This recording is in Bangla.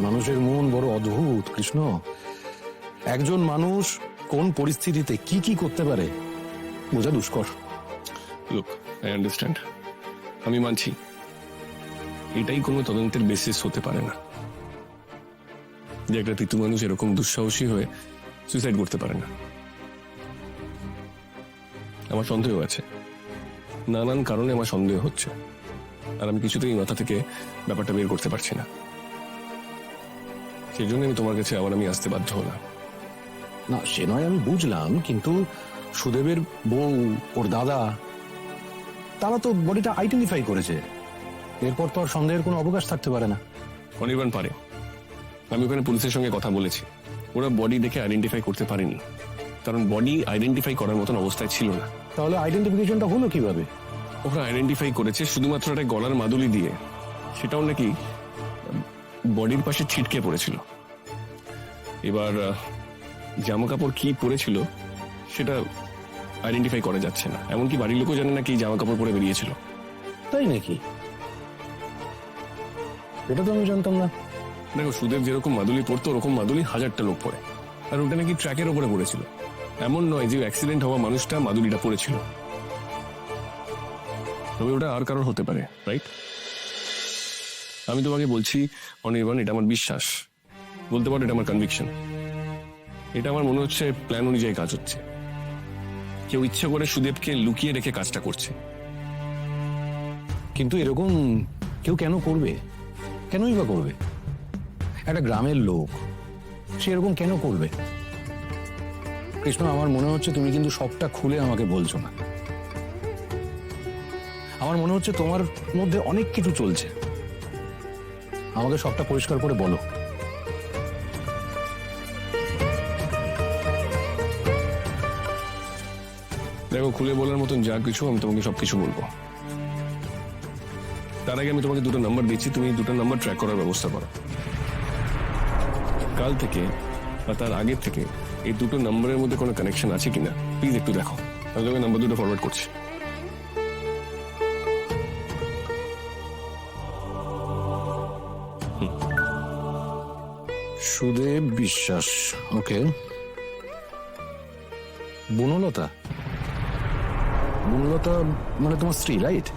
মানুষের মন বড় অদ্ভুত কৃষ্ণ। একজন মানুষ কোন পরিস্থিতিতে কি কি করতে পারে বোঝা দুষ্কর। লুক, আই আন্ডারস্ট্যান্ড, আমি মানছি এটাই কোনো তদন্তের বেসিস হতে পারে না যে একটা তিতু মানুষ এরকম দুঃসাহসী হয়ে সুইসাইড করতে পারে না। আমার সন্দেহ আছে, নানান কারণে আমার সন্দেহ হচ্ছে, আর আমি কিছুতেই মাথা থেকে ব্যাপারটা বের করতে পারছি না। সেই জন্য আমি তোমার কাছে আবার আমি আসতে বাধ্য হলাম। না সে নয় আমি বুঝলাম, কিন্তু সুদেবের বউ, ওর দাদা, তারা তো বডিটা আইডেন্টিফাই করেছে, এরপর তো আর সন্দেহের কোনো অবকাশ থাকতে পারে না। অনির্বাণ পারে, আমি ওখানে পুলিশের সঙ্গে কথা বলেছি, ওরা বডি দেখে আইডেন্টিফাই করতে পারেনি, কারণ বডি আইডেন্টিফাই করার মতন অবস্থায় ছিল না। তাহলে আইডেন্টিফিকেশনটা হলো কিভাবে? ওরা আইডেন্টিফাই করেছে শুধুমাত্র একটা গলার মাদুলি দিয়ে, সেটাও নাকি বডির পাশে ছিটকে পড়েছিল। এবার জামা কাপড় কি পরেছিল সেটা আইডেন্টিফাই করা যাচ্ছে না, এমনকি বাড়ির লোকও জানে না কি জামা কাপড় পরে বেরিয়েছিল। তাই নাকি? এটা তো আমি জানতাম না। দেখো, সুদেব যেরকম মাদুলি পরতো ওরকম মাদুলি হাজারটা লোক পরে, আর ওটা নাকি ট্র্যাকের ওপরে পড়েছিল। এমন নয় যে অ্যাক্সিডেন্ট হওয়া মানুষটা মাদুলিটা পরেছিল, তবে ওটা আর কারোর হতে পারে, রাইট? আমি তোমাকে বলছি অনির্বাণ, এটা আমার বিশ্বাস, বলতে পারো এটা আমার কনভিকশন। এটা আমার মনে হচ্ছে প্ল্যান অনুযায়ী কাজ হচ্ছে, কেউ ইচ্ছে করে সুদেবকে লুকিয়ে রেখে কাজটা করছে। কিন্তু এরকম কেউ কেন করবে? কেনই বা করবে? একটা গ্রামের লোক, সে এরকম কেন করবে? কৃষ্ণ, আমার মনে হচ্ছে তুমি কিন্তু সবটা খুলে আমাকে বলছো না। আমার মনে হচ্ছে তোমার মধ্যে অনেক কিছু চলছে, আমাকে সবটা পরিষ্কার করে বলো। দেখো, খুলে বলার মতন যা কিছু আমি তোমাকে সবকিছু বলবো। তার আগে আমি তোমাকে দুটো নাম্বার দিচ্ছি, তুমি দুটো নাম্বার ট্র্যাক করার ব্যবস্থা করো। কাল থেকে বা তার আগের থেকে এই দুটো নাম্বারের মধ্যে কোনো কানেকশন আছে কিনা প্লিজ একটু দেখো। আমি তোমাকে নাম্বার দুটো ফরওয়ার্ড করছি। সুদেব বিশ্বাস, ওকে। বনলতা, বনলতা মানে তোমার স্ত্রী, রাইট?